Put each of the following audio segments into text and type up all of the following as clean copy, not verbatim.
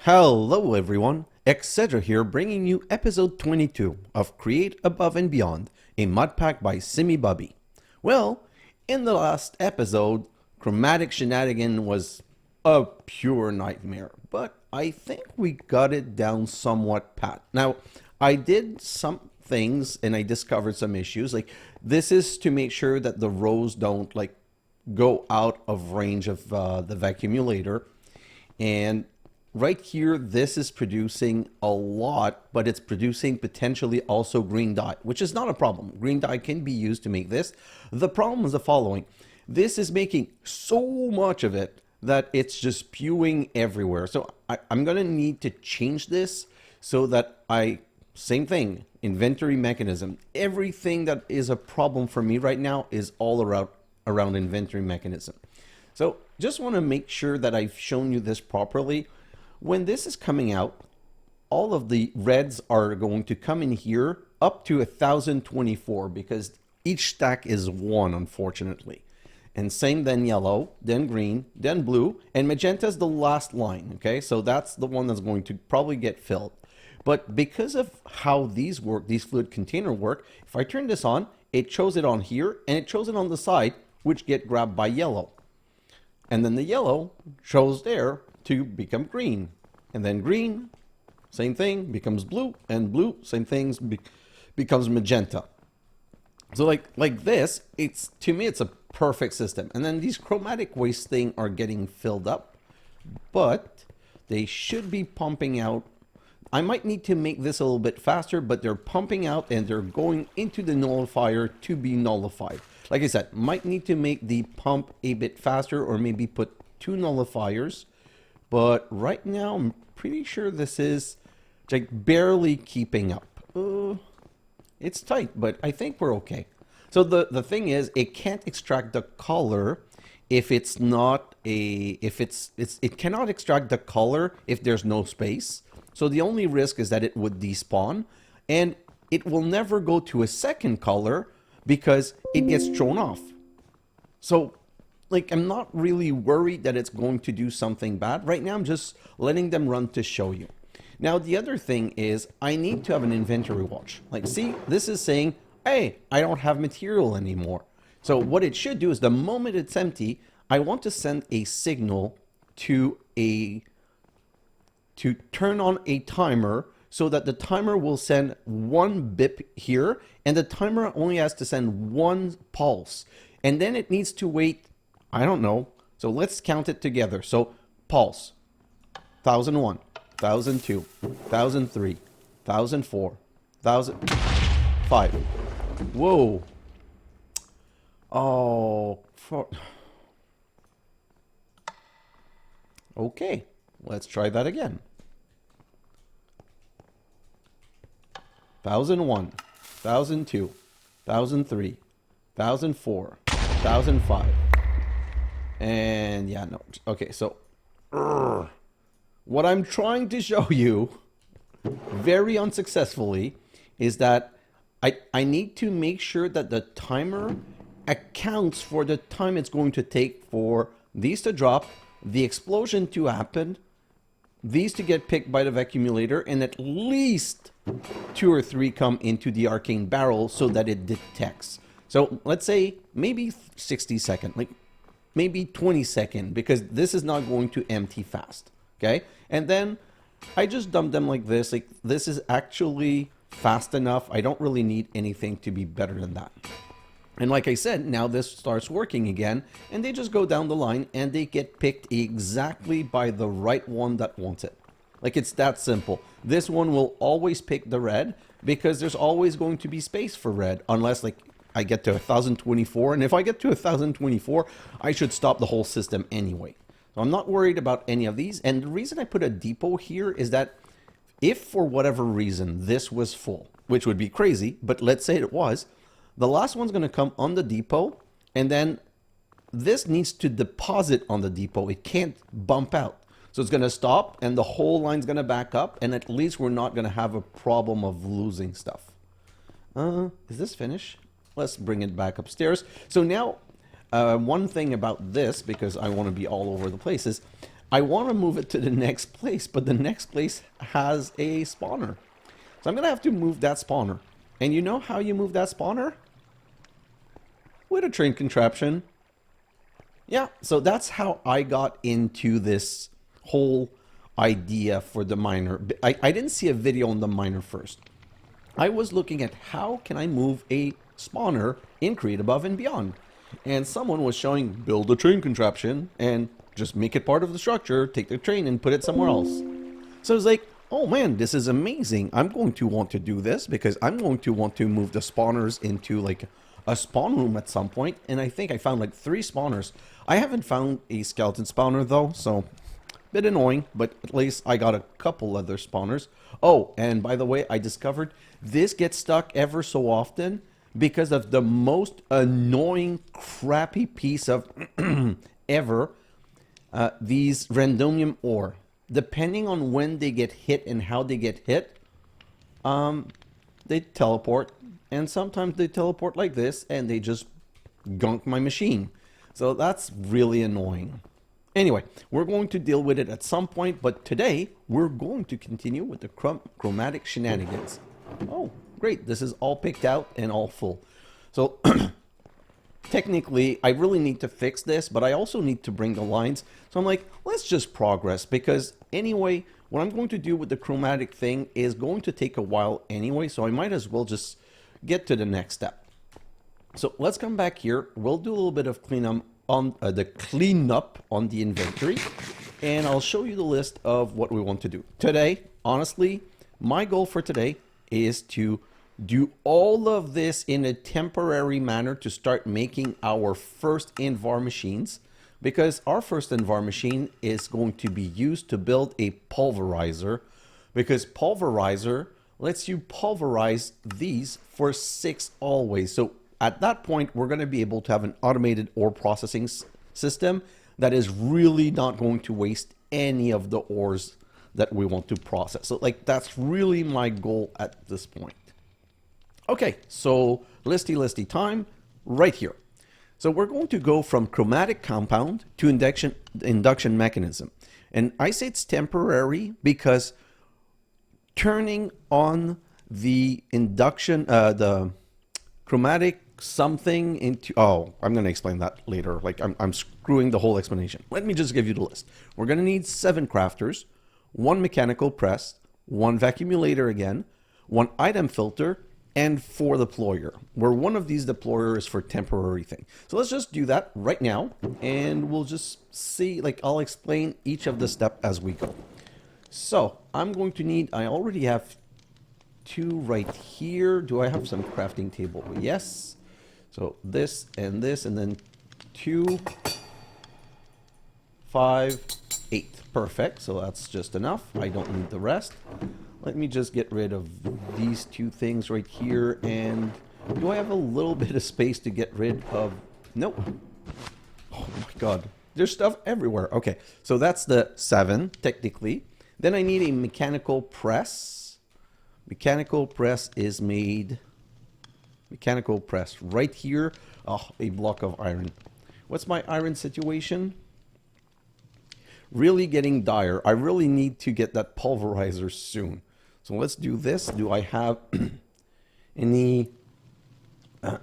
Hello everyone, xHedra here bringing you episode 22 of Create Above and Beyond, a Modpack by simibubi. Well, in the last episode, Chromatic Shenanigan was a pure nightmare, but I think we got it down somewhat pat. Now, I did some things and I discovered some issues, like this is to make sure that the rows don't go out of range of the Vaccumulator, and right here, this is producing a lot, but it's producing potentially also green dye, which is not a problem. Green dye can be used to make this. The problem is the following. This is making so much of it that it's just spewing everywhere. So I'm going to need to change this so that same thing, inventory mechanism. Everything that is a problem for me right now is all around inventory mechanism. So just want to make sure that I've shown you this properly. When this is coming out, all of the reds are going to come in here up to 1024 because each stack is one, unfortunately. And same then yellow, then green, then blue, and magenta is the last line, okay? So that's the one that's going to probably get filled. But because of how these work, these fluid container work, if I turn this on, it shows it on here, and it shows it on the side, which get grabbed by yellow. And then the yellow shows there to become green, and then green, same thing, becomes blue, and blue, same things, becomes magenta. So like this, to me it's a perfect system. And then these chromatic waste thing are getting filled up, but they should be pumping out. I might need to make this a little bit faster, but they're pumping out and they're going into the nullifier to be nullified. Like I said, might need to make the pump a bit faster, or maybe put 2 nullifiers. But right now, I'm pretty sure this is like barely keeping up. It's tight, but I think we're okay. So the thing is, it can't extract the color if it's not it cannot extract the color if there's no space. So the only risk is that it would despawn, and it will never go to a second color because it gets thrown off. So I'm not really worried that it's going to do something bad. Right now, I'm just letting them run to show you. Now, the other thing is I need to have an inventory watch. See, this is saying, hey, I don't have material anymore. So what it should do is the moment it's empty, I want to send a signal to turn on a timer so that the timer will send 1 bip here, and the timer only has to send 1 pulse. And then it needs to wait, I don't know. So let's count it together. So pulse, 1001, 1002, 1003, 1004, 1005. Whoa. Oh. Okay. Let's try that again. 1001, 1002, 1003, 1004, 1005. And yeah, no. Okay, so what I'm trying to show you very unsuccessfully is that I need to make sure that the timer accounts for the time it's going to take for these to drop, the explosion to happen, these to get picked by the Vaccumulator, and at least 2 or 3 come into the arcane barrel so that it detects. So let's say maybe 60 seconds, maybe 20 seconds, because this is not going to empty fast. Okay, and then I just dump them like this. This is actually fast enough. I don't really need anything to be better than that. And like I said, now this starts working again, and they just go down the line and they get picked exactly by the right one that wants it. It's that simple. This one will always pick the red because there's always going to be space for red, unless I get to 1024, and if I get to 1024, I should stop the whole system anyway. So I'm not worried about any of these, and the reason I put a depot here is that if for whatever reason this was full, which would be crazy, but let's say it was, the last one's going to come on the depot, and then this needs to deposit on the depot. It can't bump out. So it's going to stop, and the whole line's going to back up, and at least we're not going to have a problem of losing stuff. Is this finished? Let's bring it back upstairs. So now, one thing about this, because I want to be all over the place, is I want to move it to the next place, but the next place has a spawner. So I'm going to have to move that spawner. And you know how you move that spawner? With a train contraption. Yeah, so that's how I got into this whole idea for the miner. I didn't see a video on the miner first. I was looking at how can I move a spawner in Create Above and Beyond. And someone was showing build a train contraption and just make it part of the structure, take the train and put it somewhere else. So I was like, oh man, this is amazing. I'm going to want to do this because I'm going to want to move the spawners into like a spawn room at some point. And I think I found like 3 spawners. I haven't found a skeleton spawner though, so bit annoying, but at least I got a couple other spawners. Oh, and by the way, I discovered this gets stuck ever so often because of the most annoying, crappy piece of ever, these randomium ore. Depending on when they get hit and how they get hit, they teleport. And sometimes they teleport like this and they just gunk my machine. So that's really annoying. Anyway, we're going to deal with it at some point, but today we're going to continue with the chromatic shenanigans. Oh, great. This is all picked out and all full. So technically, I really need to fix this, but I also need to bring the lines. So I'm like, let's just progress because anyway, what I'm going to do with the chromatic thing is going to take a while anyway, so I might as well just get to the next step. So let's come back here. We'll do a little bit of cleanup on the inventory, and I'll show you the list of what we want to do today. Honestly, my goal for today is to do all of this in a temporary manner to start making our first Invar machines, because our first Invar machine is going to be used to build a pulverizer, because pulverizer lets you pulverize these for 6 always. So at that point, we're going to be able to have an automated ore processing system that is really not going to waste any of the ores that we want to process. So like that's really my goal at this point. Okay, so listy time right here. So we're going to go from Chromatic Compound to Induction Mechanism. And I say it's temporary because turning on the induction, the chromatic something into, oh, I'm going to explain that later. Like I'm screwing the whole explanation. Let me just give you the list. We're going to need 7 crafters, 1 mechanical press, 1 vaccumulator again, 1 item filter, and 4 deployer, where one of these deployer is for temporary thing. So let's just do that right now, and we'll just see, like I'll explain each of the step as we go. So I'm going to need, I already have 2 right here. Do I have some crafting table? Yes. So this, and then 2, 5, 8. Perfect. So that's just enough. I don't need the rest. Let me just get rid of these 2 things right here. And do I have a little bit of space to get rid of? Nope. Oh my God. There's stuff everywhere. Okay. So that's the 7 technically. Then I need a mechanical press. Mechanical press is made. Mechanical press right here. Oh, a block of iron. What's my iron situation? Really getting dire. I really need to get that pulverizer soon. So let's do this. Do I have any... oh,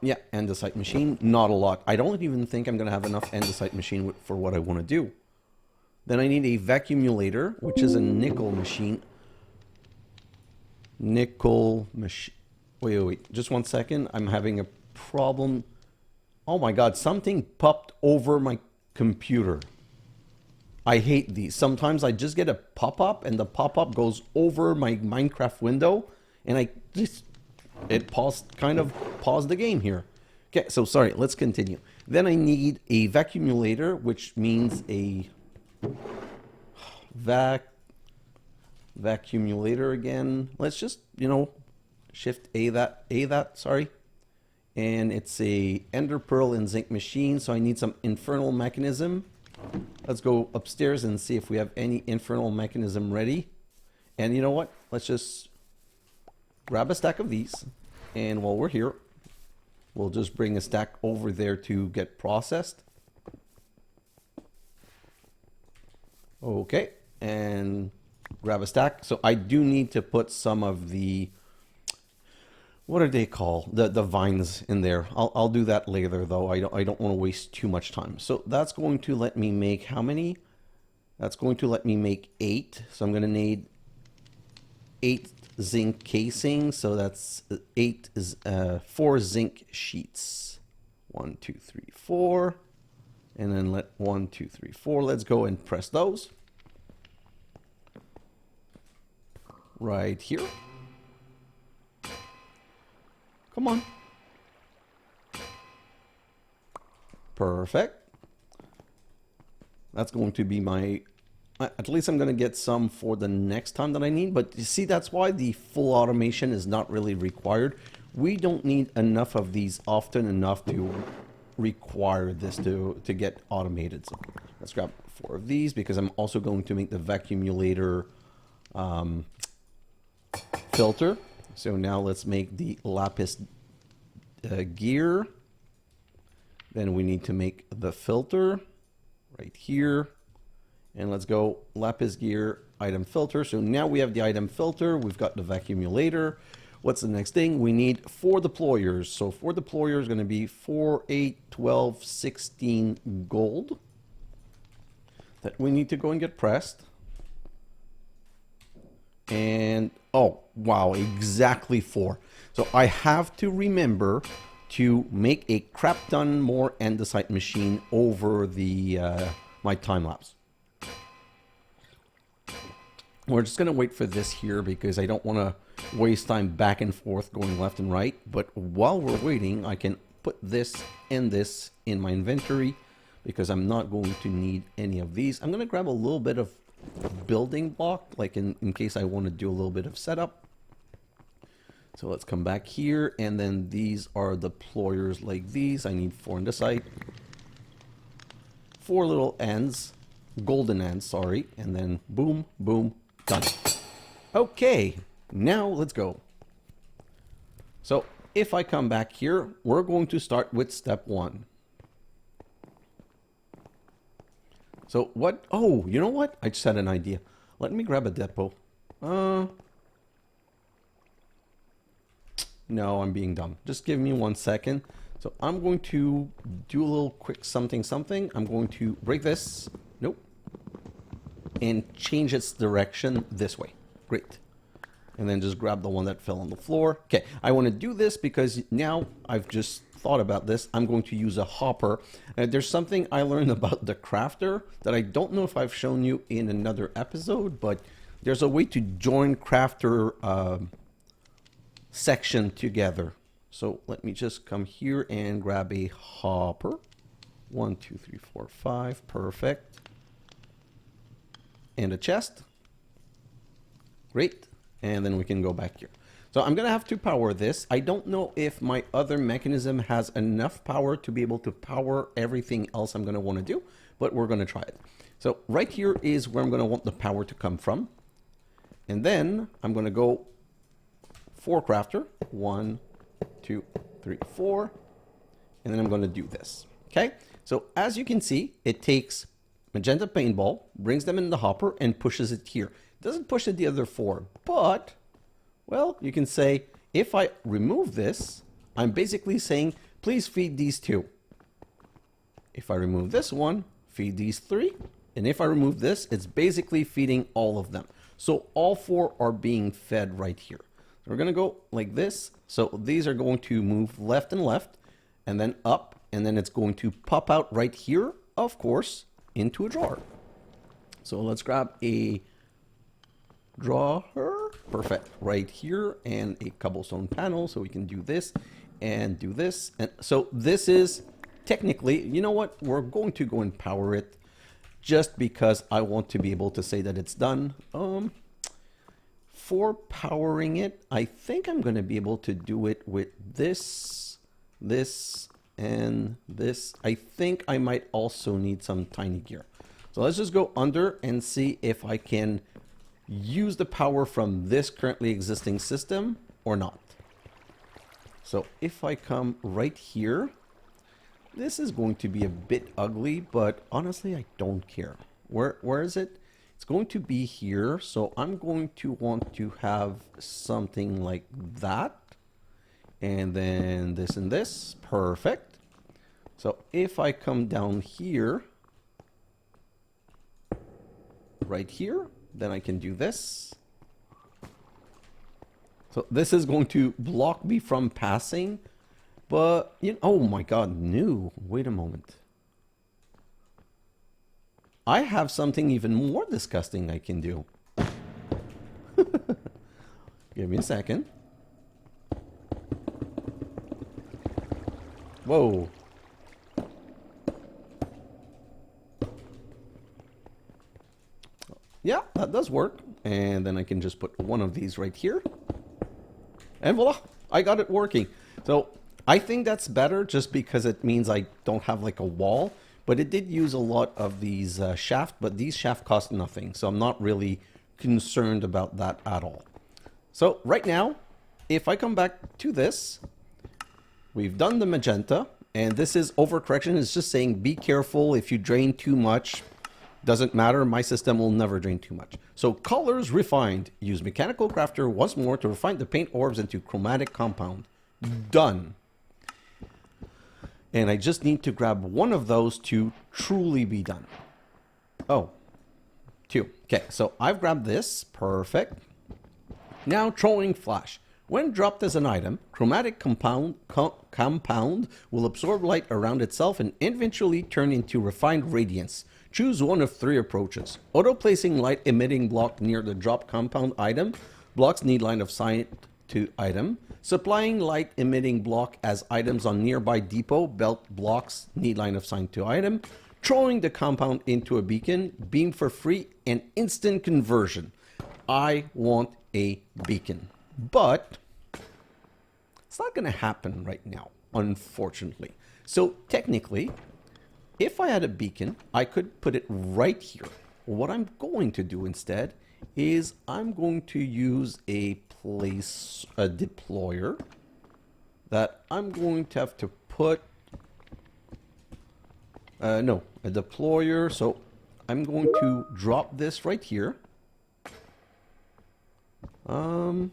yeah, andesite machine. Not a lot. I don't even think I'm going to have enough andesite machine for what I want to do. Then I need a vaccumulator, which is a nickel machine. Nickel machine. Wait. Just 1 second. I'm having a problem. Oh my God, something popped over my computer. I hate these. Sometimes I just get a pop-up and the pop-up goes over my Minecraft window and it kind of paused the game here. Okay, so sorry, let's continue. Then I need a vaccumulator, which means a vaccumulator again. Let's just, shift A that, sorry. And it's a ender pearl and zinc machine, so I need some infernal mechanism. Let's go upstairs and see if we have any infernal mechanism ready. And you know what? Let's just grab a stack of these. And while we're here, we'll just bring a stack over there to get processed. Okay, and grab a stack. So I do need to put some of the, what are they called? The vines in there. I'll do that later though. I don't want to waste too much time. So that's going to let me make how many? That's going to let me make 8. So I'm going to need 8 zinc casings. So that's 4 zinc sheets. 1, 2, 3, 4. And then 1, 2, 3, 4. Let's go and press those. Right here. Come on. Perfect. That's going to be my, at least I'm going to get some for the next time that I need. But you see, that's why the full automation is not really required. We don't need enough of these often enough to require this to get automated. So let's grab 4 of these because I'm also going to make the Vaccumulator filter. So now let's make the lapis gear. Then we need to make the filter right here. And let's go lapis gear item filter. So now we have the item filter. We've got the Vaccumulator. What's the next thing? We need 4 deployers. So 4 deployers is going to be 4, 8, 12, 16 gold that we need to go and get pressed. And oh, wow, exactly 4. So I have to remember to make a crap ton more andesite machine over the my time lapse. We're just going to wait for this here because I don't want to waste time back and forth going left and right. But while we're waiting, I can put this and this in my inventory because I'm not going to need any of these. I'm going to grab a little bit of building block, like in case I want to do a little bit of setup. So let's come back here, and then these are deployers like these. I need 4 andesite, 4 little ends, golden ends, sorry, and then boom, boom, done. Okay, now let's go. So if I come back here, we're going to start with step 1. So what? Oh, you know what? I just had an idea. Let me grab a depot. No, I'm being dumb. Just give me 1 second. So I'm going to do a little quick something. I'm going to break this. Nope. And change its direction this way. Great. And then just grab the one that fell on the floor. Okay, I want to do this because now I've just thought about this. I'm going to use a hopper. There's something I learned about the crafter that I don't know if I've shown you in another episode, but there's a way to join crafter section together. So let me just come here and grab a hopper. 1, 2, 3, 4, 5. Perfect. And a chest. Great. And then we can go back here. So I'm going to have to power this. I don't know if my other mechanism has enough power to be able to power everything else I'm going to want to do, but we're going to try it. So right here is where I'm going to want the power to come from. And then I'm going to go 4 crafter. 1, 2, 3, 4. And then I'm going to do this. Okay. So as you can see, it takes magenta paintball, brings them in the hopper, and pushes it here. It doesn't push it the other 4, but, well, you can say, if I remove this, I'm basically saying, please feed these 2. If I remove this one, feed these 3. And if I remove this, it's basically feeding all of them. So all 4 are being fed right here. So we're going to go like this. So these are going to move left and left, and then up, and then it's going to pop out right here, of course, into a drawer. So let's grab a drawer, perfect, right here, and a cobblestone panel, so we can do this and do this. And so this is technically, you know what, we're going to go and power it just because I want to be able to say that it's done. For powering it, I think I'm going to be able to do it with this, this, and this. I think I might also need some tiny gear. So let's just go under and see if I can use the power from this currently existing system or not. So if I come right here, this is going to be a bit ugly, but honestly, I don't care. Where is it? It's going to be here, so I'm going to want to have something like that. And then this and this. Perfect. So if I come down here, right here, then I can do this. So this is going to block me from passing. But, you know, oh my god, no. Wait a moment. I have something even more disgusting I can do. Give me a second. Whoa. Yeah, that does work. And then I can just put one of these right here. And voila, I got it working. So I think that's better just because it means I don't have like a wall. But it did use a lot of these shafts, but these shafts cost nothing. So I'm not really concerned about that at all. So right now, if I come back to this, we've done the magenta, and this is overcorrection. It's just saying be careful if you drain too much. Doesn't matter, my system will never drain too much. So colors refined. Use Mechanical Crafter once more to refine the paint orbs into Chromatic Compound. Done. And I just need to grab one of those to truly be done. Oh, two. Okay, so I've grabbed this. Perfect. Now throwing flash. When dropped as an item, Chromatic Compound will absorb light around itself and eventually turn into refined radiance. Choose one of three approaches. Auto-placing light-emitting block near the drop compound item. Blocks need line of sight to item. Supplying light-emitting block as items on nearby depot. Belt blocks need line of sight to item. Throwing the compound into a beacon. Beam for free and instant conversion. I want a beacon. But it's not going to happen right now, unfortunately. So technically, if I had a beacon, I could put it right here. What I'm going to do instead is I'm going to use a deployer that I'm going to have to put, a deployer. So I'm going to drop this right here. How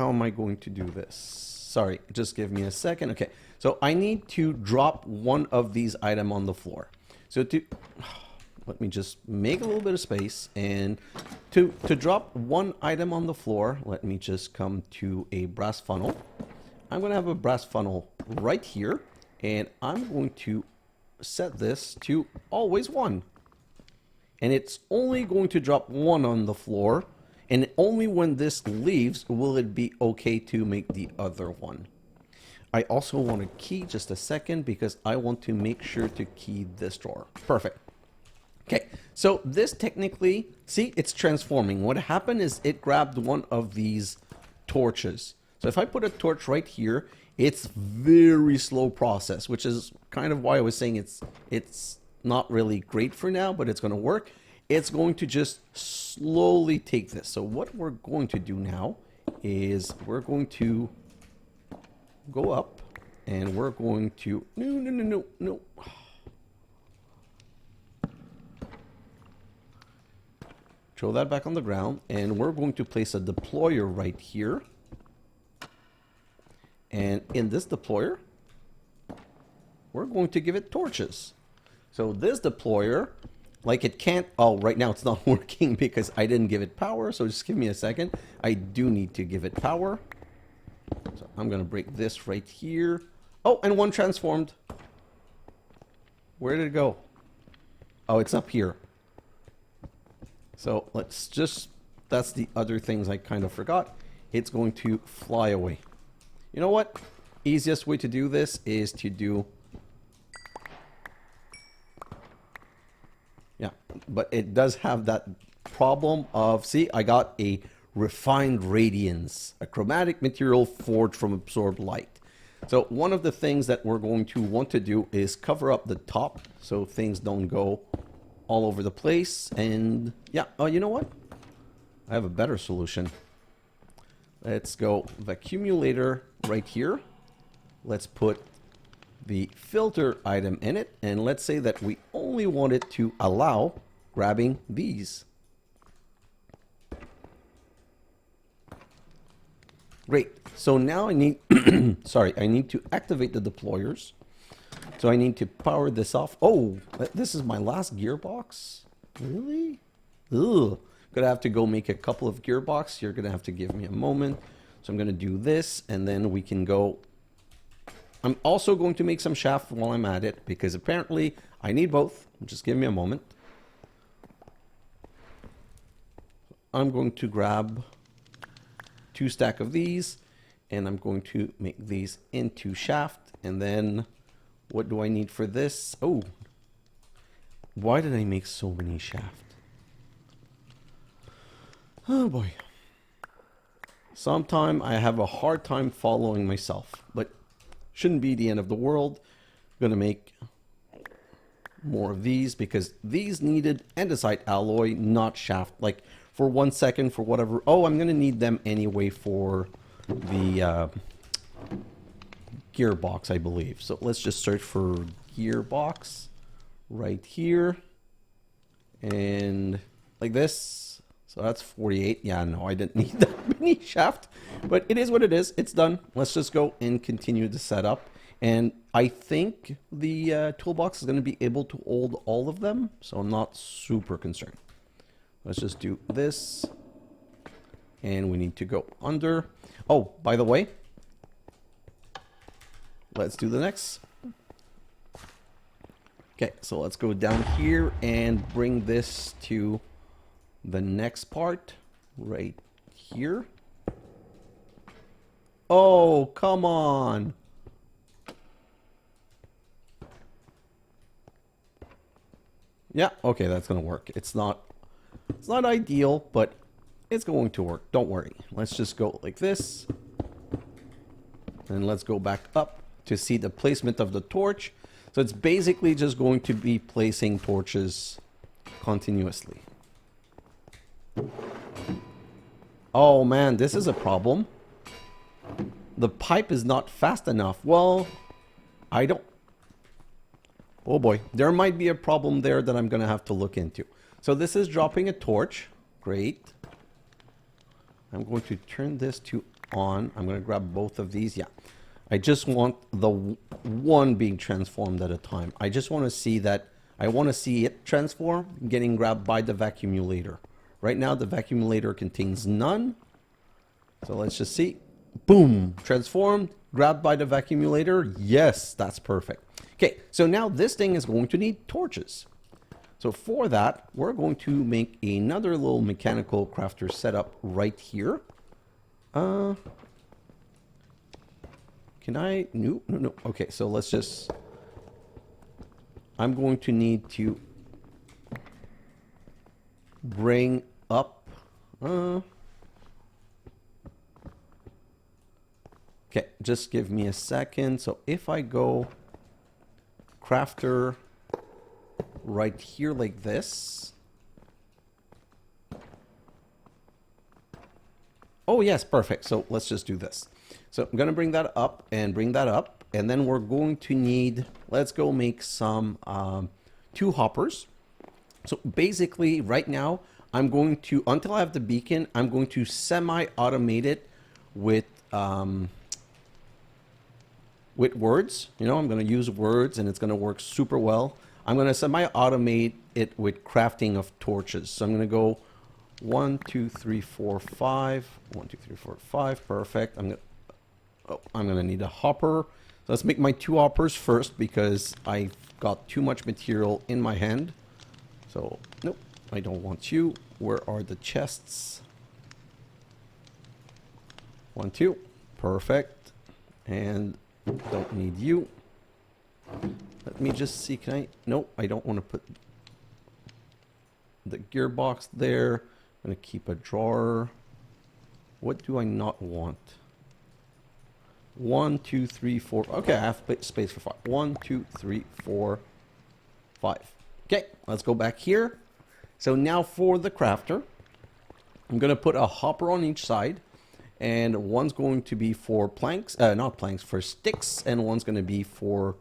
am I going to do this? Sorry, just give me a second. Okay, so I need to drop one of these items on the floor. So let me just make a little bit of space, and to drop one item on the floor, let me just come to a brass funnel. I'm going to have a brass funnel right here, and I'm going to set this to always one. And it's only going to drop one on the floor, and only when this leaves will it be okay to make the other one. I also want to key just a second because I want to make sure to key this drawer. Perfect. Okay, so this technically, see, it's transforming. What happened is it grabbed one of these torches. So if I put a torch right here, it's very slow process, which is kind of why I was saying it's not really great for now, but it's going to work. It's going to just slowly take this. So what we're going to do now is we're going to go up and we're going to, no. Throw that back on the ground, and we're going to place a deployer right here. And in this deployer, we're going to give it torches. So this deployer, like it can't, oh, right now it's not working because I didn't give it power. So just give me a second. I do need to give it power. So I'm going to break this right here. Oh, and one transformed. Where did it go? Oh, it's up here. So let's just, that's the other things I kind of forgot. It's going to fly away. You know what? Easiest way to do this is to do, yeah, but it does have that problem of, see, I got a refined radiance, a chromatic material forged from absorbed light. So one of the things that we're going to want to do is cover up the top so things don't go all over the place. And yeah, oh, you know what? I have a better solution. Let's go Vaccumulator right here. Let's put the filter item in it, and let's say that we only only want it to allow grabbing these. Great. So now I need, sorry, I need to activate the deployers. So I need to power this off. Oh, this is my last gearbox? Really? Ugh. Gonna have to go make a couple of gearbox. You're gonna have to give me a moment. So I'm gonna do this, and then we can go. I'm also going to make some shaft while I'm at it, because apparently I need both. Just give me a moment. I'm going to grab 2 stacks of these, and I'm going to make these into shaft, and then what do I need for this? Oh, why did I make so many shaft? Oh boy. Sometimes I have a hard time following myself, but shouldn't be the end of the world. I'm gonna make more of these because these needed andesite alloy, not shaft. Like for 1 second, for whatever. Oh, I'm gonna need them anyway for the gearbox, I believe. So let's just search for gearbox right here, and like this. So that's 48. Yeah, no, I didn't need that many shaft, but it is what it is. It's done. Let's just go and continue the setup. And I think the toolbox is going to be able to hold all of them, so I'm not super concerned. Let's just do this, and we need to go under. Oh, by the way, let's do the next. Okay, so let's go down here and bring this to the next part right here. Oh, come on. Yeah, okay, that's gonna work. It's not ideal, but it's going to work. Don't worry. Let's just go like this. And let's go back up to see the placement of the torch. So it's basically just going to be placing torches continuously. Oh man, this is a problem. The pipe is not fast enough. Well, I don't... Oh boy, there might be a problem there that I'm going to have to look into. So this is dropping a torch. Great. I'm going to turn this to on. I'm going to grab both of these. Yeah. I just want the one being transformed at a time. I just want to see that. I want to see it transform, getting grabbed by the Vaccumulator. Right now, the Vaccumulator contains none. So let's just see. Boom. Transformed. Grabbed by the Vaccumulator. Yes, that's perfect. Okay, so now this thing is going to need torches. So for that, we're going to make another little mechanical crafter setup right here. Can I? No. Okay, so let's just... I'm going to need to bring up... Okay, just give me a second. So if I go crafter right here like this. Oh yes, perfect. So let's just do this. So I'm going to bring that up and bring that up. And then we're going to need, let's go make some 2 hoppers. So basically right now, I'm going to, until I have the beacon, I'm going to semi-automate it with words. You know, I'm going to use words and it's going to work super well. I'm going to semi-automate it with crafting of torches. So I'm going to go 1, 2, 3, 4, 5. 1, 2, 3, 4, 5. Perfect. I'm going to need a hopper. So let's make my 2 hoppers first because I've got too much material in my hand. So, nope, I don't want you. Where are the chests? 1, 2. Perfect. And don't need you. Let me just see, can I? Nope, I don't want to put the gearbox there. I'm going to keep a drawer. What do I not want? 1, 2, 3, 4. Okay, I have space for 5. 1, 2, 3, 4, 5. Okay, let's go back here. So now for the crafter, I'm going to put a hopper on each side. And one's going to be for planks, not planks, for sticks. And one's going to be for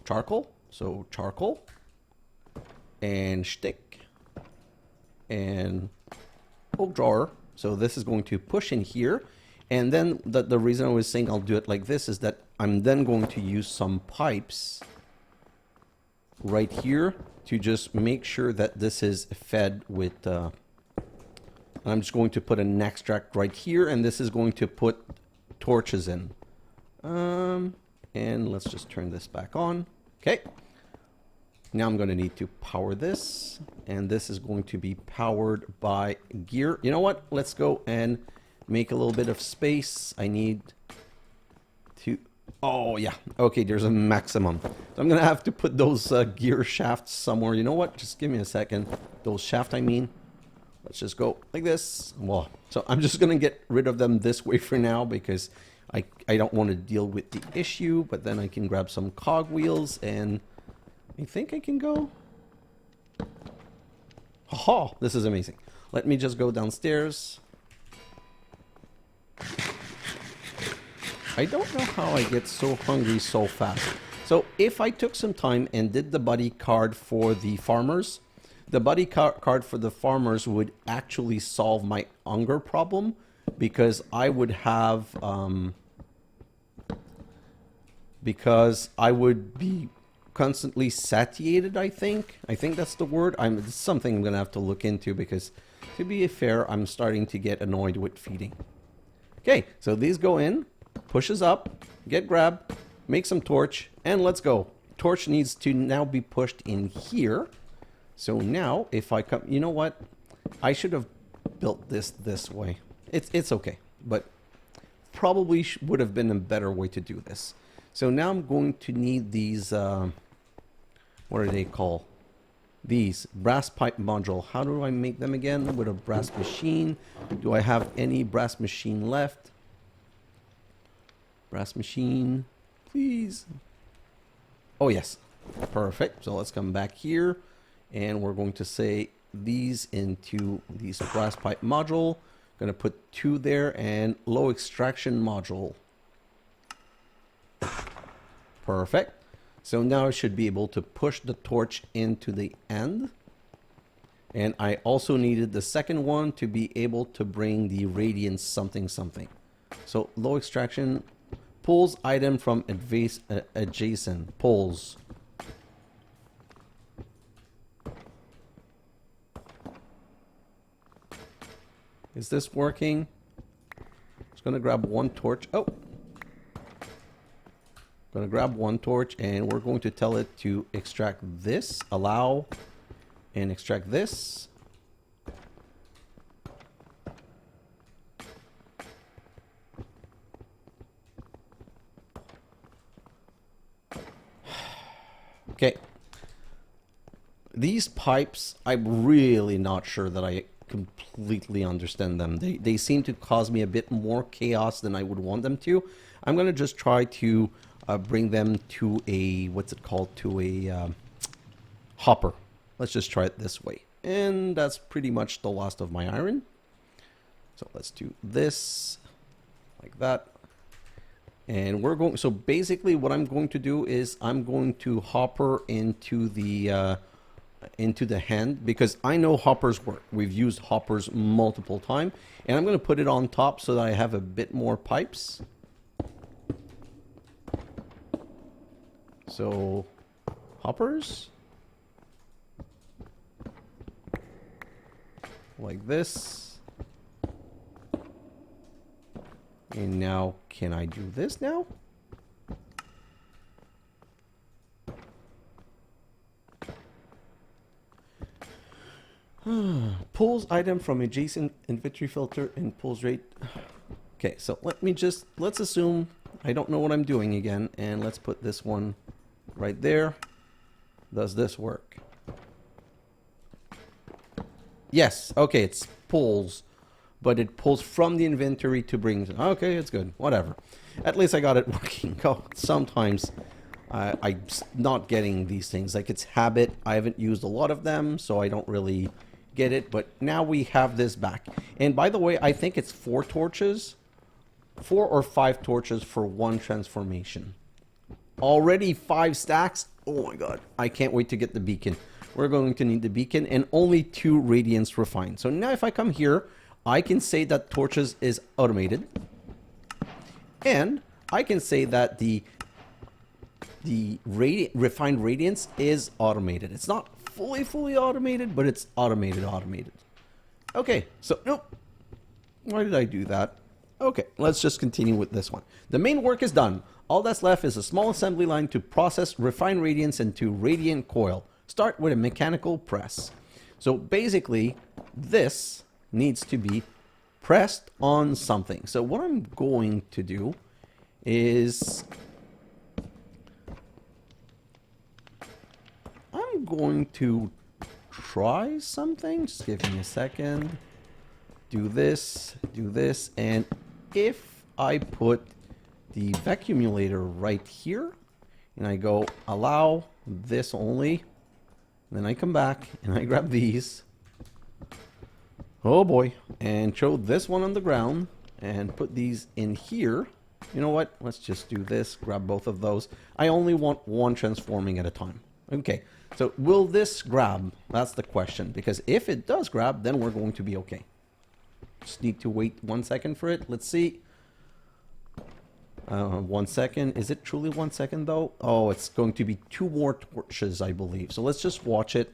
charcoal. So charcoal. and stick and oak drawer. So this is going to push in here. And then the reason I was saying I'll do it like this is that I'm then going to use some pipes right here to just make sure that this is fed with... I'm just going to put an extract right here, and this is going to put torches in. And let's just turn this back on. Okay. Now I'm going to need to power this, and this is going to be powered by gear. You know what? Let's go and make a little bit of space. I need to... Oh, yeah. Okay, there's a maximum. So I'm going to have to put those gear shafts somewhere. You know what? Just give me a second. Those shaft, I mean. Let's just go like this. Well, so I'm just going to get rid of them this way for now because I don't want to deal with the issue. But then I can grab some cogwheels and I think I can go. Oh, this is amazing. Let me just go downstairs. I don't know how I get so hungry so fast. So if I took some time and did the buddy card for the farmers, the buddy card for the farmers would actually solve my hunger problem because I would have, because I would be constantly satiated, I think. I think that's the word. It's something I'm going to have to look into because, to be fair, I'm starting to get annoyed with feeding. Okay, so these go in, pushes up, get grabbed, make some torch, and let's go. Torch needs to now be pushed in here. So now, if I come... You know what? I should have built this way. It's okay, but probably would have been a better way to do this. So now I'm going to need these... what are they called? These brass pipe module. How do I make them again? With a brass machine. Do I have any brass machine left? Brass machine, please. Oh, yes. Perfect. So let's come back here. And we're going to say these into these brass pipe module. Going to put 2 there and low extraction module. Perfect. So now I should be able to push the torch into the end. And I also needed the second one to be able to bring the radiance something something. So low extraction pulls item from adjacent. Pulls. Is this working? Just gonna grab one torch. Oh! Gonna grab one torch and we're going to tell it to extract this. Allow and extract this. Okay. These pipes, I'm really not sure that I completely understand them. They seem to cause me a bit more chaos than I would want them to. I'm going to just try to bring them to a, what's it called, to a hopper. Let's just try it this way. And that's pretty much the last of my iron. So let's do this like that. And we're going, so basically what I'm going to do is I'm going to hopper into the hand because I know hoppers work. We've used hoppers multiple times, and I'm going to put it on top so that I have a bit more pipes. So hoppers like this. And now, can I do this now? Pulls item from adjacent inventory filter and pulls rate. Okay, so let's assume I don't know what I'm doing again, and let's put this one right there. Does this work? Yes, okay, it's pulls, but it pulls from the inventory to bring... Okay, it's good, whatever. At least I got it working. Oh, sometimes I'm not getting these things. Like, it's habit. I haven't used a lot of them, so I don't really get it. But now we have this back. And by the way, I think it's 4 torches. 4 or 5 torches for one transformation. Already 5 stacks. Oh my god. I can't wait to get the beacon. we're going to need the beacon and only 2 radiance refined. So now if I come here, I can say that torches is automated. And I can say that the refined radiance is automated. It's not fully automated, but it's automated. Okay, so nope. Why did I do that? Okay, let's just continue with this one. The main work is done. All that's left is a small assembly line to process refined radiance into radiant coil. Start with a mechanical press. So basically, this needs to be pressed on something. So what I'm going to do is I'm going to try something. Just give me a second. Do this, and if I put the Vaccumulator right here, and I go allow this only, then I come back and I grab these, oh boy, and throw this one on the ground and put these in here. You know what? Let's just do this, grab both of those. I only want one transforming at a time. Okay, so will this grab? That's the question, because if it does grab, then we're going to be okay. Just need to wait 1 second for it. Let's see. 1 second. Is it truly 1 second though? Oh, it's going to be 2 more torches, I believe. So let's just watch it.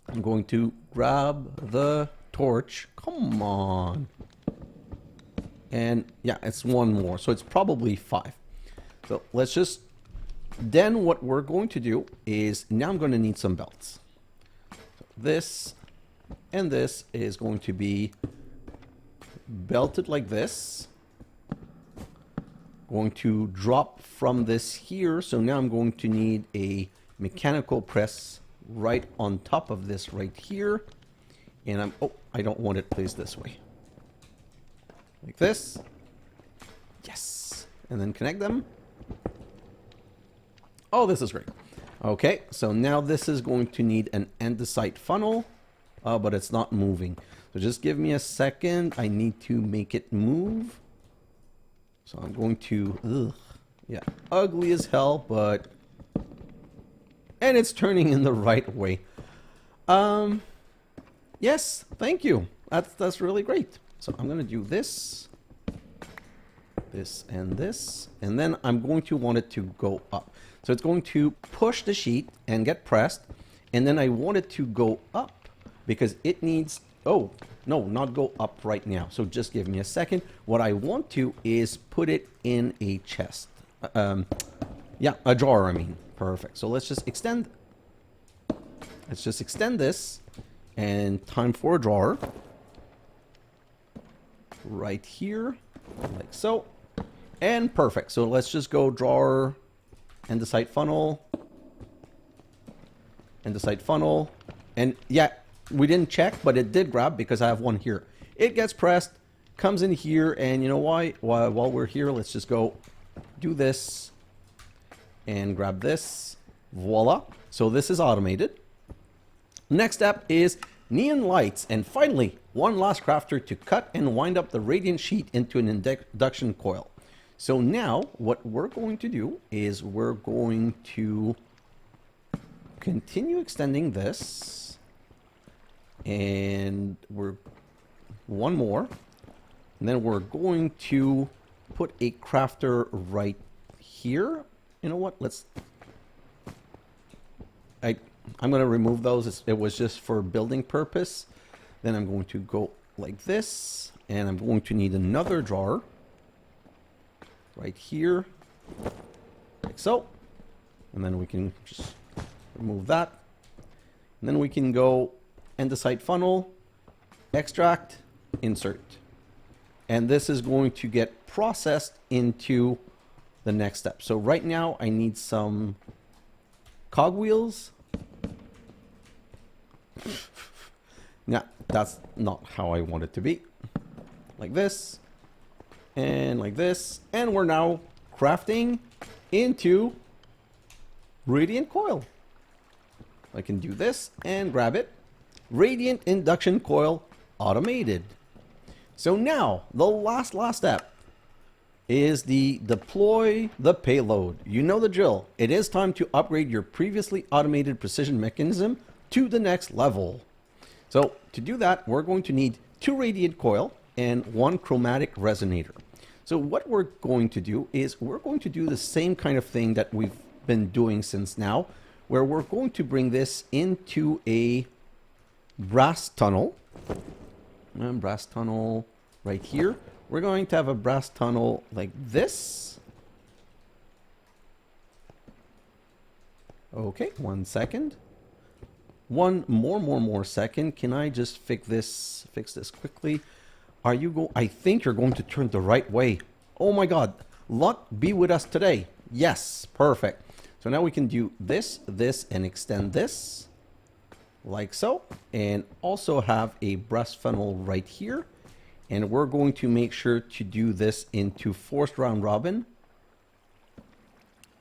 I'm going to grab the torch. Come on. And yeah, it's 1 more. So it's probably 5. So let's just... Then what we're going to do is... Now I'm going to need some belts. So this... And this is going to be belted like this. Going to drop from this here. So now I'm going to need a mechanical press right on top of this right here. And I'm... Oh, I don't want it placed this way. Like this. Yes. And then connect them. Oh, this is great. Okay, so now this is going to need an andesite funnel. But it's not moving. So just give me a second. I need to make it move. So I'm going to... Yeah, ugly as hell, but... And it's turning in the right way. Yes, thank you. That's really great. So I'm going to do this. This and this. And then I'm going to want it to go up. So it's going to push the sheet and get pressed. And then I want it to go up. Because it needs... Oh, no, not go up right now. So just give me a second. What I want to is put it in a chest. Yeah, a jar, I mean. Perfect. So let's just extend... Let's just extend this. And time for a jar. Right here. Like so. And perfect. So let's just go jar... Andesite funnel. Andesite funnel. And yeah... We didn't check, but it did grab because I have one here. It gets pressed, comes in here, and you know why? While we're here, let's just go do this and grab this. Voila. So this is automated. Next step is neon lights. And finally, one last crafter to cut and wind up the radiant sheet into an induction coil. So now what we're going to do is we're going to continue extending this. And we're 1 more. And then we're going to put a crafter right here. You know what? I'm going to remove those. It was just for building purpose. Then I'm going to go like this. And I'm going to need another jar. Right here. Like so. And then we can just remove that. And then we can go... Andesite funnel, extract, insert. And this is going to get processed into the next step. So right now I need some cogwheels. Yeah, that's not how I want it to be. Like this, and like this. And we're now crafting into radiant coil. I can do this and grab it. Radiant induction coil automated. So now, the last step. is the deploy the payload. You know the drill. It is time to upgrade your previously automated precision mechanism to the next level. So to do that, we're going to need 2 radiant coil and 1 chromatic resonator. So what we're going to do is we're going to do the same kind of thing that we've been doing since now, where we're going to bring this into a brass tunnel. Brass tunnel right here. We're going to have a brass tunnel like this. Okay, 1 second. One more second. Can I just fix this quickly? I think you're going to turn the right way. Oh my god. Luck be with us today. Yes, perfect. So now we can do this, and extend this. Like so. And also have a brass funnel right here. And we're going to make sure to do this into forced round robin.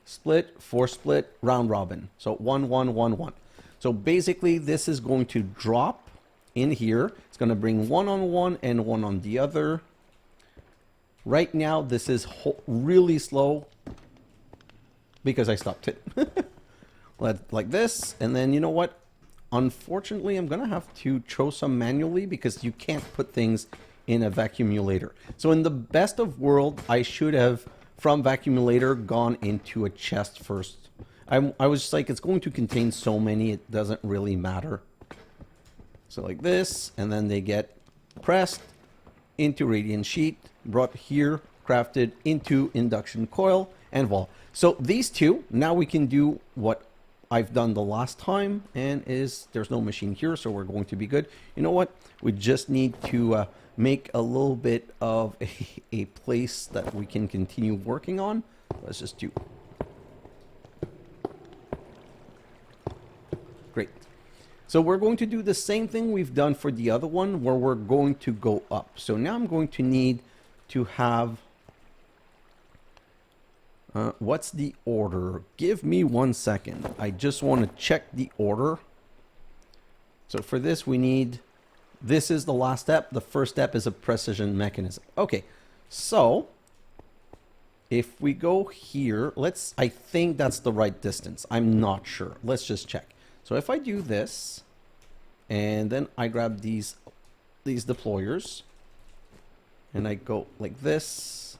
Split, force split, round robin. So 1, 1, 1, 1. So basically this is going to drop in here. It's going to bring 1 on one and 1 on the other. Right now this is really slow because I stopped it. Like this. And then you know what? Unfortunately, I'm going to have to throw some manually because you can't put things in a Vaccumulator. So in the best of world, I should have, from Vaccumulator, gone into a chest first. I was just like, it's going to contain so many, it doesn't really matter. So like this, and then they get pressed into Radiant Sheet, brought here, crafted into Induction Coil, and voila. So these two, now we can do what I've done the last time, and there's no machine here, so we're going to be good. You know what? We just need to make a little bit of a place that we can continue working on. Let's just do. Great. So we're going to do the same thing we've done for the other one, where we're going to go up. So now I'm going to need to have... what's the order? Give me 1 second. I just want to check the order. So for this we need... This is the last step. The first step is a precision mechanism. Okay, so if we go here, I think that's the right distance. I'm not sure. Let's just check. So if I do this, and then I grab these deployers, and I go like this,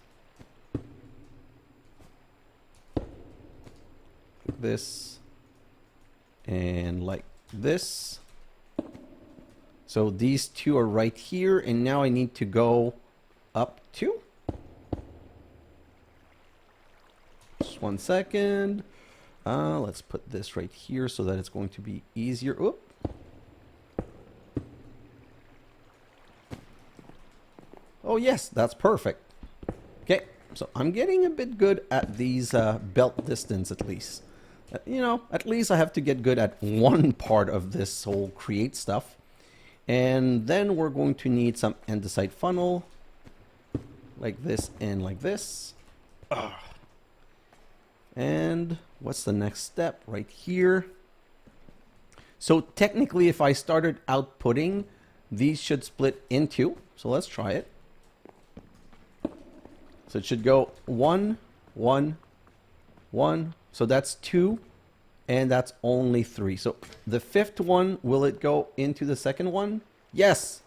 and like this. So these two are right here, and now I need to go up 2. Just 1 second. Let's put this right here so that it's going to be easier. Oop. Oh yes, that's perfect. Okay, so I'm getting a bit good at these belt distance at least. You know, at least I have to get good at one part of this whole create stuff. And then we're going to need some andesite funnel, like this and like this. And what's the next step? Right here. So technically, if I started outputting, these should split into. So let's try it. So it should go 1, 1, 1. So that's 2. And that's only 3. So the 5th one, will it go into the second one? Yes.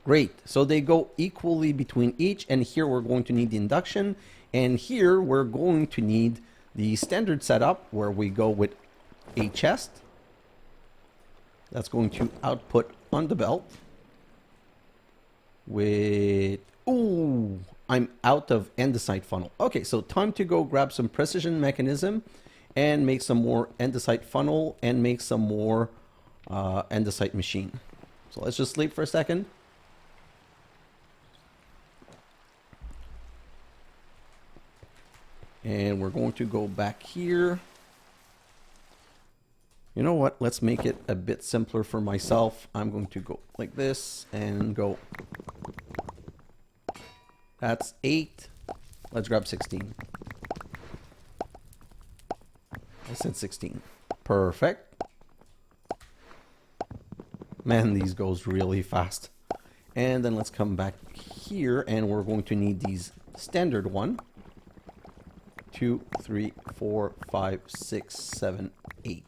Great. So they go equally between each. And here we're going to need the induction. And here we're going to need the standard setup where we go with a chest. That's going to output on the belt. With... Ooh, I'm out of andesite funnel. Okay, so time to go grab some precision mechanism and make some more andesite funnel and make some more andesite machine. So let's just sleep for a second. And we're going to go back here. You know what? Let's make it a bit simpler for myself. I'm going to go like this and go. That's 8. Let's grab 16. I said 16. Perfect. Man, these goes really fast. And then let's come back here and we're going to need these standard one. 2, 3, 4, 5, 6, 7, 8.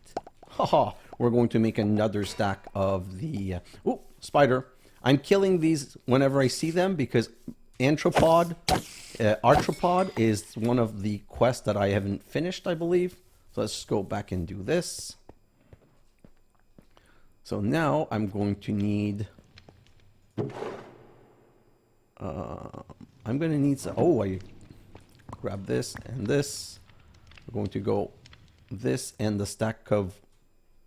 Haha, we're going to make another stack of the... oh, spider. I'm killing these whenever I see them because arthropod is one of the quests that I haven't finished, I believe. So let's just go back and do this. So now I'm going to need... I'm going to need some... oh, I grab this and this. We're going to go this and the stack of...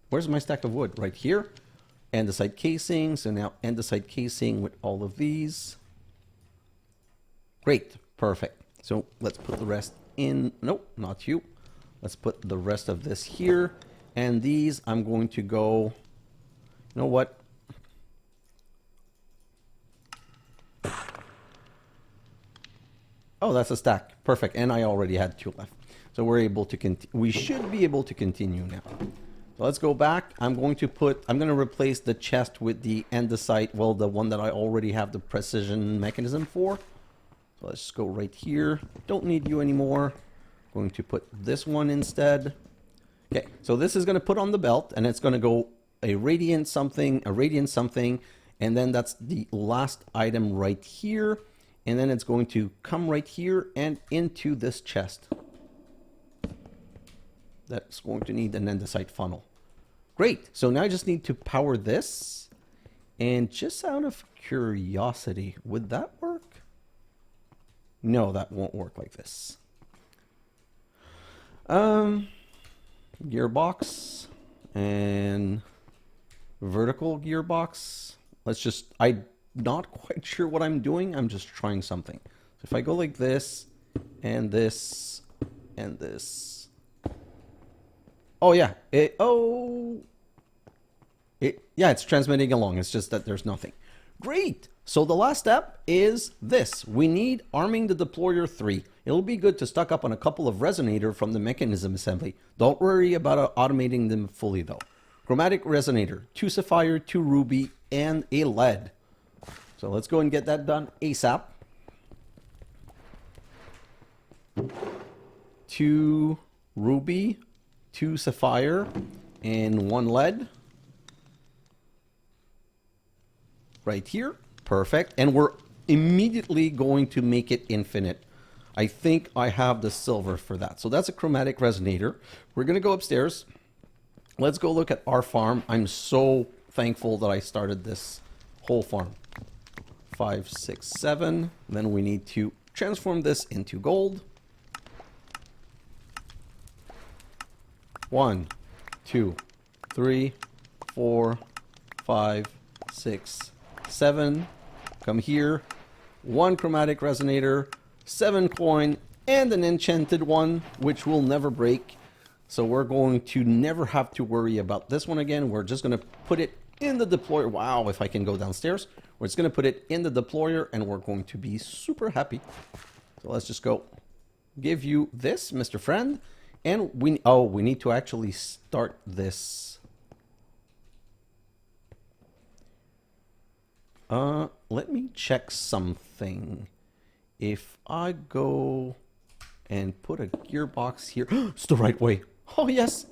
where's my stack of wood? Right here. Andesite casing. So now andesite casing with all of these. Great. Perfect. So let's put the rest in. Nope, not you. Let's put the rest of this here. And these I'm going to go... you know what? Oh, that's a stack. Perfect. And I already had 2 left. So we're able to we should be able to continue now. So let's go back. I'm going to replace the chest with the andesite, well, the one that I already have the precision mechanism for. So let's just go right here. Don't need you anymore. Going to put this one instead. Okay, so this is going to put on the belt, and it's going to go a radiant something, and then that's the last item right here. And then it's going to come right here and into this chest. That's going to need an andesite funnel. Great. So now I just need to power this. And just out of curiosity, would that work? No, that won't work like this. Gearbox and vertical gearbox. Let's just... I'm not quite sure what I'm doing. I'm just trying something. So if I go like this and this and this. Oh yeah. Yeah, it's transmitting along. It's just that there's nothing. Great. So the last step is this. We need arming the deployer 3. It'll be good to stock up on a couple of resonator from the mechanism assembly. Don't worry about automating them fully though. Chromatic resonator, 2 sapphire, 2 ruby, and a lead. So let's go and get that done ASAP. 2 ruby, 2 sapphire, and 1 lead. Right here. Perfect. And we're immediately going to make it infinite. I think I have the silver for that. So that's a chromatic resonator. We're going to go upstairs. Let's go look at our farm. I'm so thankful that I started this whole farm. 5, 6, 7. Then we need to transform this into gold. 1, 2, 3, 4, 5, 6, 7. Come here. 1 chromatic resonator, 7 coin, and an enchanted one, which will never break. So we're going to never have to worry about this one again. We're just going to put it in the deployer. Wow, if I can go downstairs. We're just going to put it in the deployer, and we're going to be super happy. So let's just go give you this, Mr. Friend. And we need to actually start this. Let me check something. If I go and put a gearbox here, it's the right way. Oh, yes.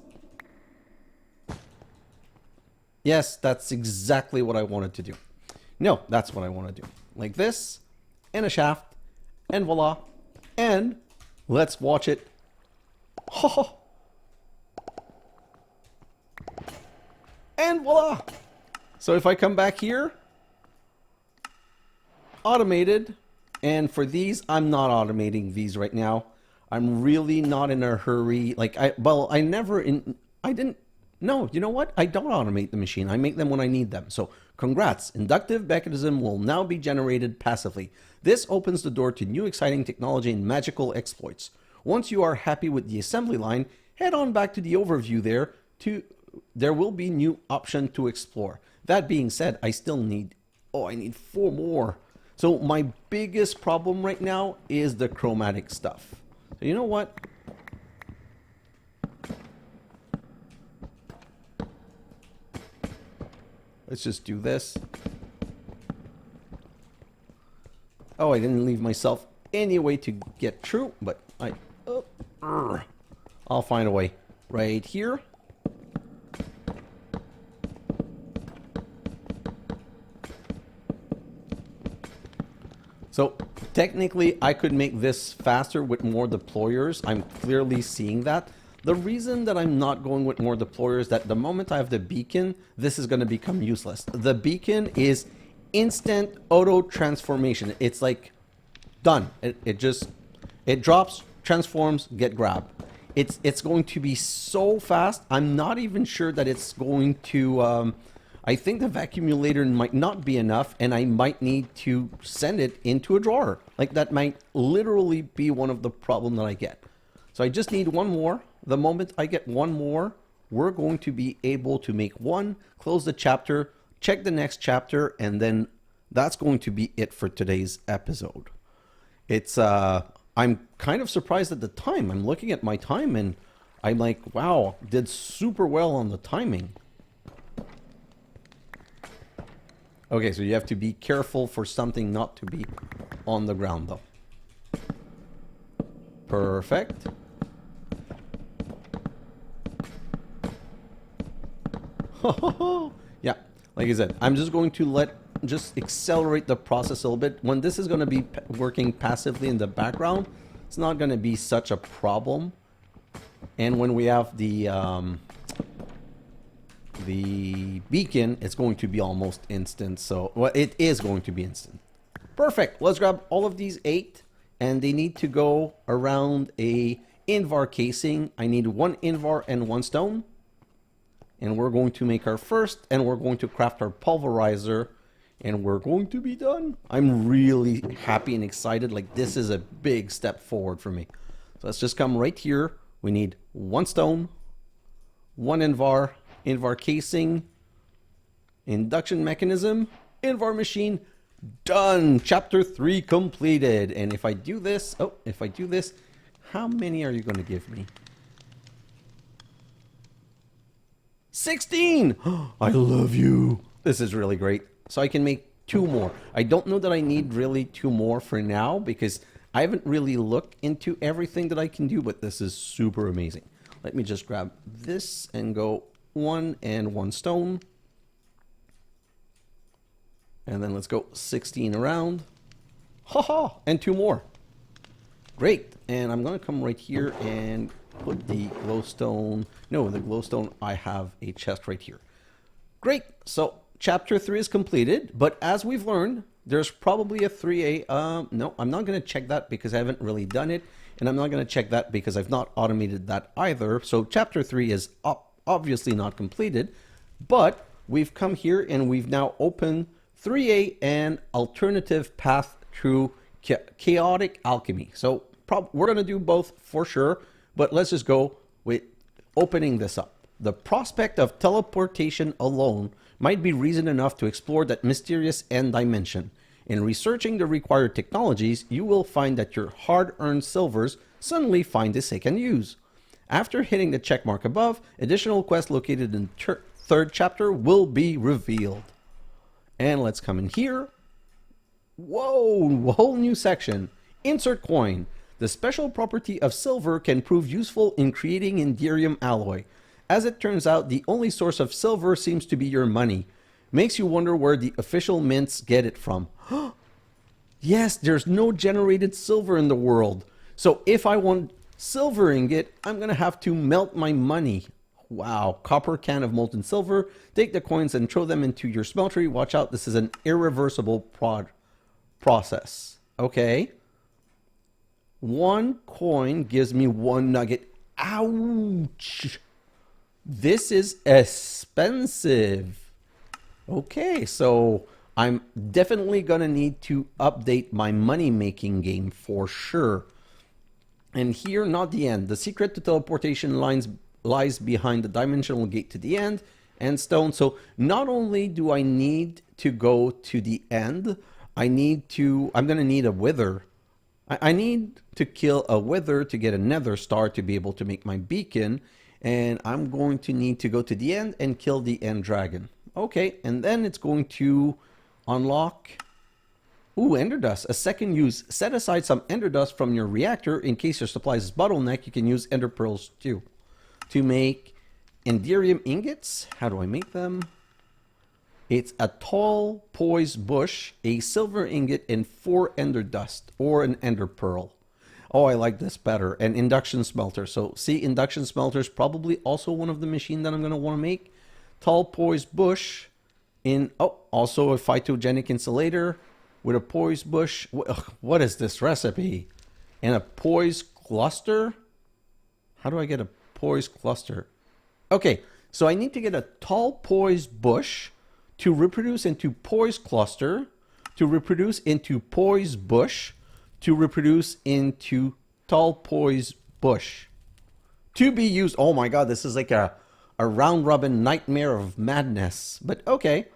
Yes, that's exactly what I wanted to do. No, that's what I want to do. Like this, and a shaft, and voila. And let's watch it. Oh. And voila. So if I come back here, automated. And for these, I'm not automating these right now. I'm really not in a hurry. Like, no, you know what? I don't automate the machine. I make them when I need them. So congrats. Inductive mechanism will now be generated passively. This opens the door to new exciting technology and magical exploits. Once you are happy with the assembly line, head on back to the overview there. There will be new option to explore. That being said, I still need, I need 4 more. So my biggest problem right now is the chromatic stuff. So you know what? Let's just do this. Oh, I didn't leave myself any way to get through, but I'll find a way. Right here. So technically I could make this faster with more deployers. I'm clearly seeing that. The reason that I'm not going with more deployers is that the moment I have the beacon, this is going to become useless. The beacon is instant auto transformation. It's like done. It drops, transforms, get grabbed. It's going to be so fast. I'm not even sure that it's going to I think the Vaccumulator might not be enough, and I might need to send it into a drawer. Like, that might literally be one of the problems that I get. So I just need one more. The moment I get one more, we're going to be able to make one, close the chapter, check the next chapter, and then that's going to be it for today's episode. It's I'm kind of surprised at the time. I'm looking at my time and I'm like, wow, did super well on the timing. Okay, so you have to be careful for something not to be on the ground though. Perfect. Yeah, like I said, I'm just going to just accelerate the process a little bit. When this is going to be working passively in the background, it's not going to be such a problem. And when we have the beacon, it's going to be almost instant. So, well, it is going to be instant. Perfect. Let's grab all of these 8, and they need to go around a invar casing. I need 1 invar and 1 stone. And we're going to make our first, and we're going to craft our pulverizer, and we're going to be done. I'm really happy and excited. Like, this is a big step forward for me. So let's just come right here. We need 1 stone, 1 invar casing, induction mechanism, invar machine, done. Chapter 3 completed. And if I do this, how many are you going to give me? 16! I love you. This is really great. So I can make 2 more. I don't know that I need really 2 more for now because I haven't really looked into everything that I can do, but this is super amazing. Let me just grab this and go 1 and 1 stone. And then let's go 16 around. Haha! And 2 more. Great. And I'm going to come right here and put the glowstone. No, the glowstone, I have a chest right here. Great. So chapter 3 is completed, but as we've learned, there's probably a 3A. No, I'm not going to check that because I haven't really done it, and I'm not going to check that because I've not automated that either. So chapter 3 is obviously not completed, but we've come here and we've now opened 3A and alternative path through chaotic alchemy. So we're going to do both for sure. But let's just go with opening this up. The prospect of teleportation alone might be reason enough to explore that mysterious end dimension. In researching the required technologies, you will find that your hard-earned silvers suddenly find a second use. After hitting the check mark above, additional quests located in third chapter will be revealed. And let's come in here. Whoa, a whole new section. Insert coin. The special property of silver can prove useful in creating Inderium alloy. As it turns out, the only source of silver seems to be your money. Makes you wonder where the official mints get it from. Yes, there's no generated silver in the world. So if I want silver ingot, I'm going to have to melt my money. Wow, copper can of molten silver. Take the coins and throw them into your smeltery. Watch out, this is an irreversible process. Okay. 1 coin gives me 1 nugget. Ouch! This is expensive. Okay, so I'm definitely gonna need to update my money-making game for sure. And here, not the end. The secret to teleportation lies behind the dimensional gate to the end and stone. So not only do I need to go to the end, I'm gonna need a wither. I need to kill a wither to get a Nether Star to be able to make my beacon, and I'm going to need to go to the end and kill the end dragon. Okay, and then it's going to unlock. Ooh, ender dust. A second use. Set aside some ender dust from your reactor in case your supplies is bottleneck. You can use ender pearls too. To make enderium ingots. How do I make them? It's a tall poised bush, a silver ingot, and 4 ender dust, or an ender pearl. Oh, I like this better. An induction smelter. So, see, induction smelter is probably also one of the machines that I'm going to want to make. Tall poised bush in, oh, also a phytogenic insulator with a poised bush. What is this recipe? And a poised cluster? How do I get a poised cluster? Okay, so I need to get a tall poised bush to reproduce into poised cluster, to reproduce into poised bush, to reproduce into tall poised bush. To be used, oh my god, this is like a round robin nightmare of madness. But okay,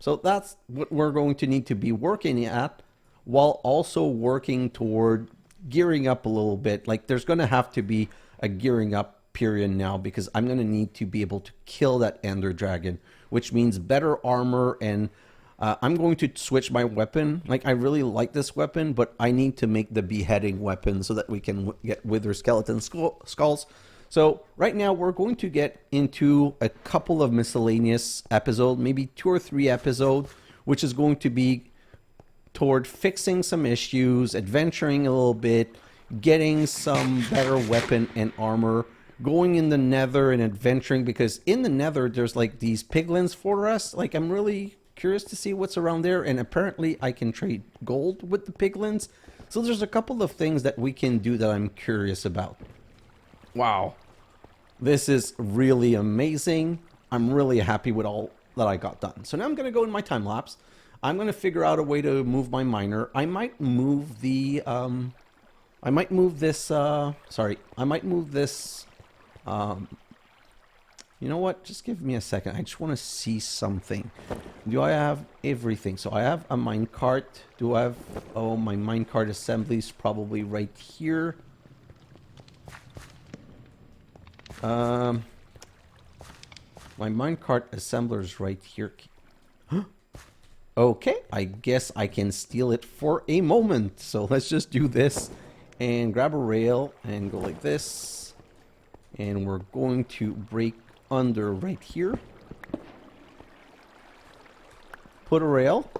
so that's what we're going to need to be working at, while also working toward gearing up a little bit. Like there's going to have to be a gearing up period now, because I'm going to need to be able to kill that ender dragon, which means better armor. And I'm going to switch my weapon. Like I really like this weapon, but I need to make the beheading weapon so that we can get Wither Skelleton Skulls. So right now we're going to get into a couple of miscellaneous episodes, maybe 2 or 3 episodes, which is going to be toward fixing some issues, adventuring a little bit, getting some better weapon and armor, going in the Nether and adventuring, because in the Nether there's like these piglins for us. Like I'm really curious to see what's around there, and apparently I can trade gold with the piglins. So there's a couple of things that we can do that I'm curious about. Wow. This is really amazing. I'm really happy with all that I got done. So now I'm going to go in my time lapse. I'm going to figure out a way to move my miner. I might move the, I might move this, you know what? Just give me a second. I just want to see something. Do I have everything? So I have a minecart. Do I have, oh, my minecart assembly is probably right here. My minecart assembler is right here. Okay, I guess I can steal it for a moment. So let's just do this and grab a rail and go like this. And we're going to break under right here. Put a rail.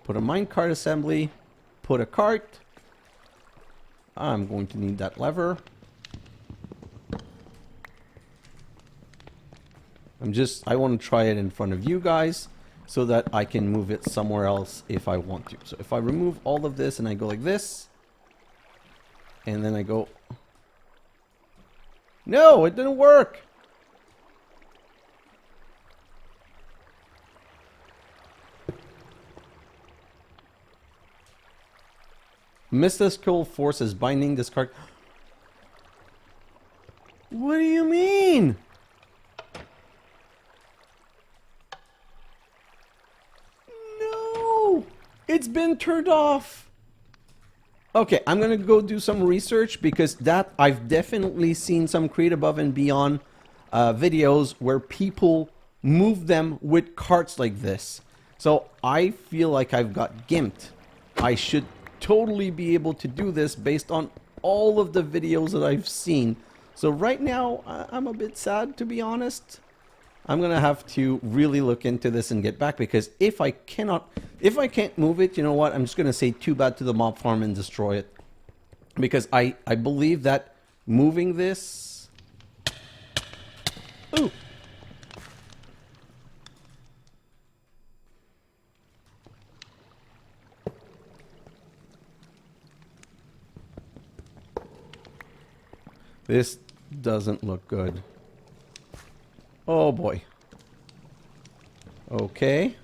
Put a minecart assembly. Put a cart. I'm going to need that lever. I want to try it in front of you guys so that I can move it somewhere else if I want to. So if I remove all of this and I go like this, and then I go, no, it didn't work. Mystical force is binding this card. What do you mean? It's been turned off. Okay, I'm gonna go do some research, because that I've definitely seen some Create Above and Beyond videos where people move them with carts like this. So I feel like I've got gimped. I should totally be able to do this based on all of the videos that I've seen. So right now I'm a bit sad, to be honest. I'm gonna have to really look into this and get back, because if I can't move it, you know what? I'm just gonna say too bad to the mob farm and destroy it, because I believe that moving this. Ooh. This doesn't look good. Oh boy. Okay.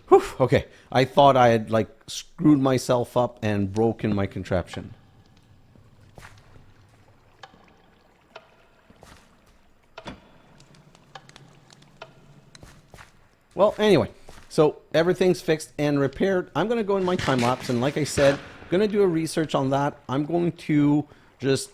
Whew, okay. I thought I had like screwed myself up and broken my contraption. Well, anyway. So everything's fixed and repaired. I'm going to go in my time lapse, and like I said, I'm going to do a research on that. I'm going to just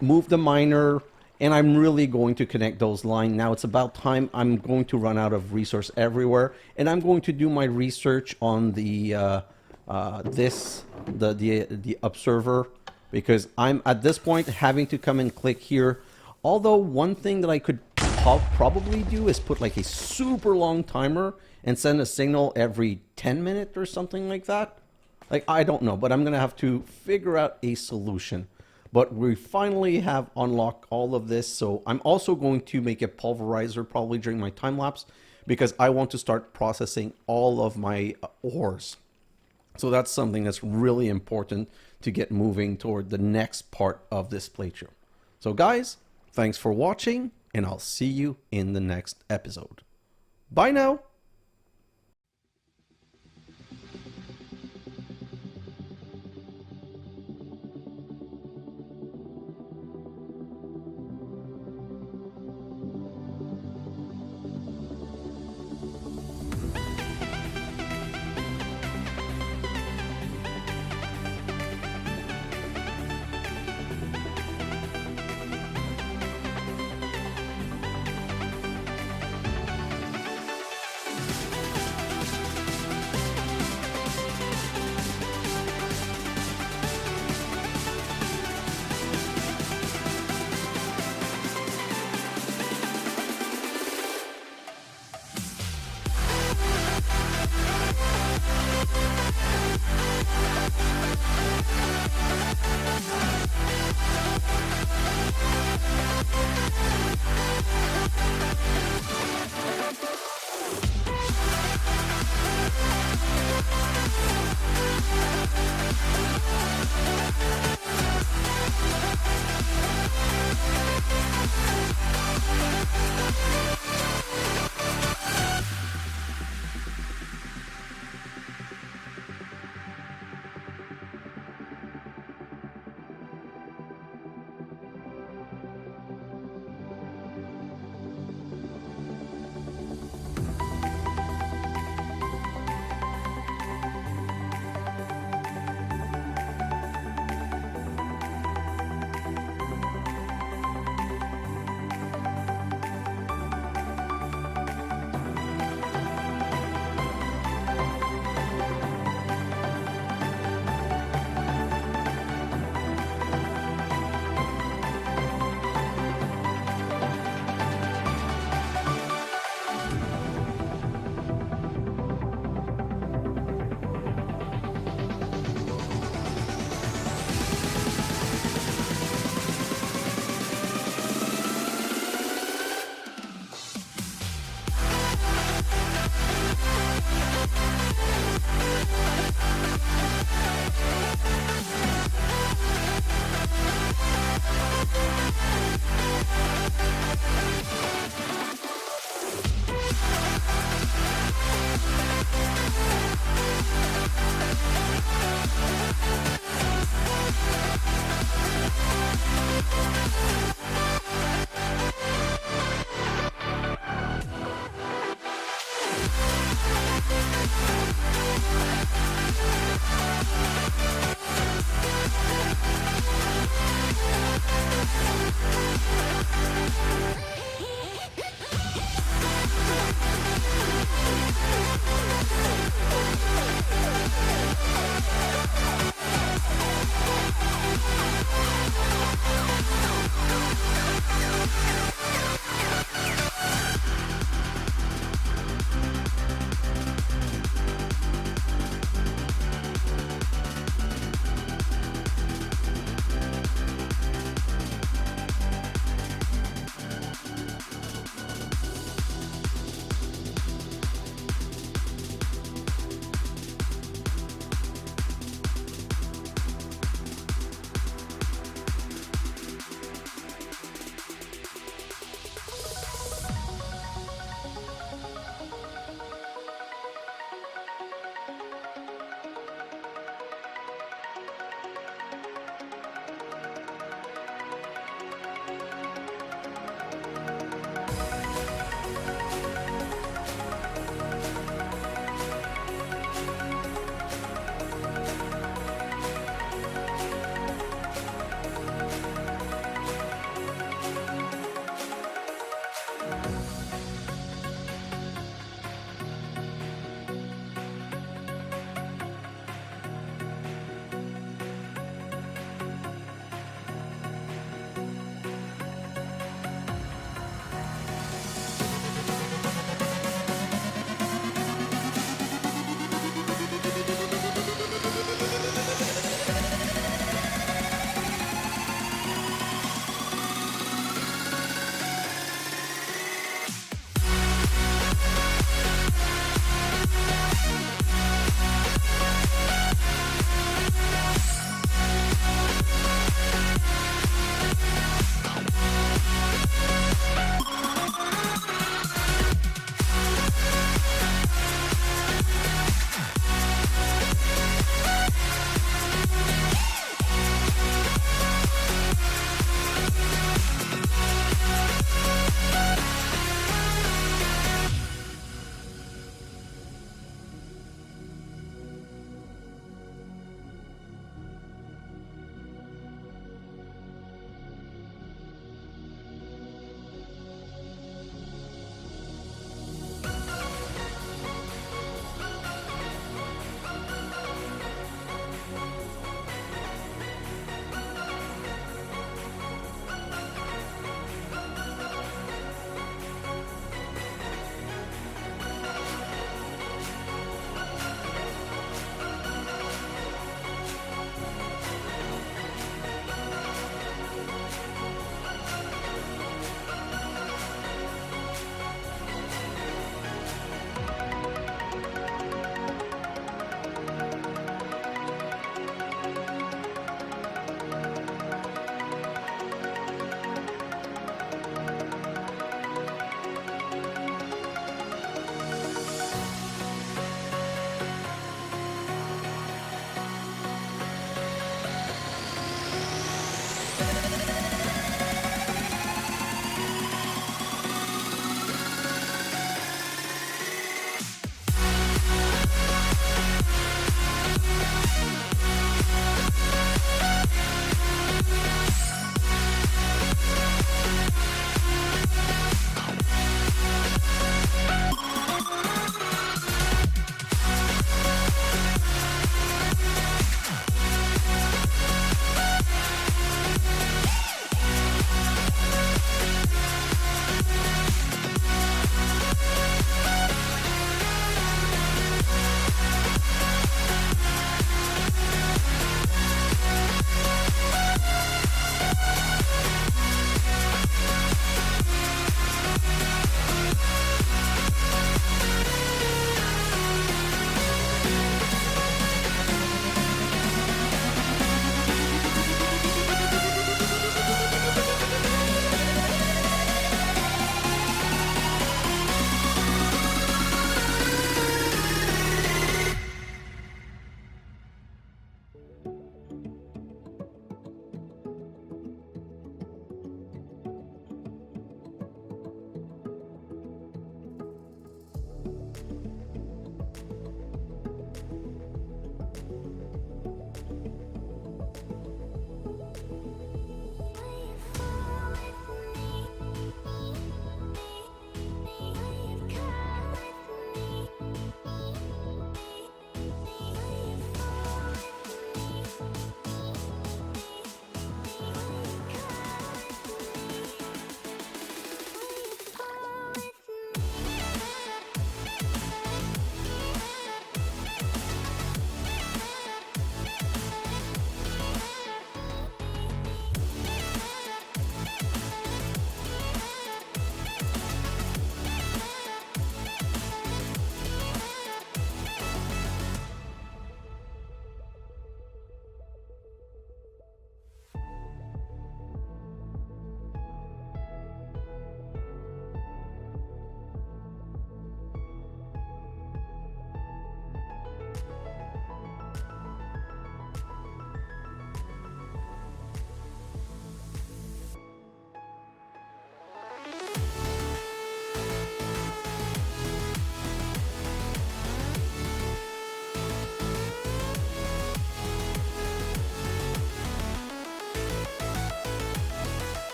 move the miner and I'm really going to connect those lines. Now it's about time. I'm going to run out of resource everywhere, and I'm going to do my research on the the observer, because I'm at this point having to come and click here. Although one thing that I could probably do is put like a super long timer and send a signal every 10 minutes or something like that. Like, I don't know, but I'm gonna have to figure out a solution. But we finally have unlocked all of this, so I'm also going to make a pulverizer probably during my time lapse, because I want to start processing all of my ores. So that's something that's really important to get moving toward the next part of this playthrough. So guys, thanks for watching, and I'll see you in the next episode. Bye now!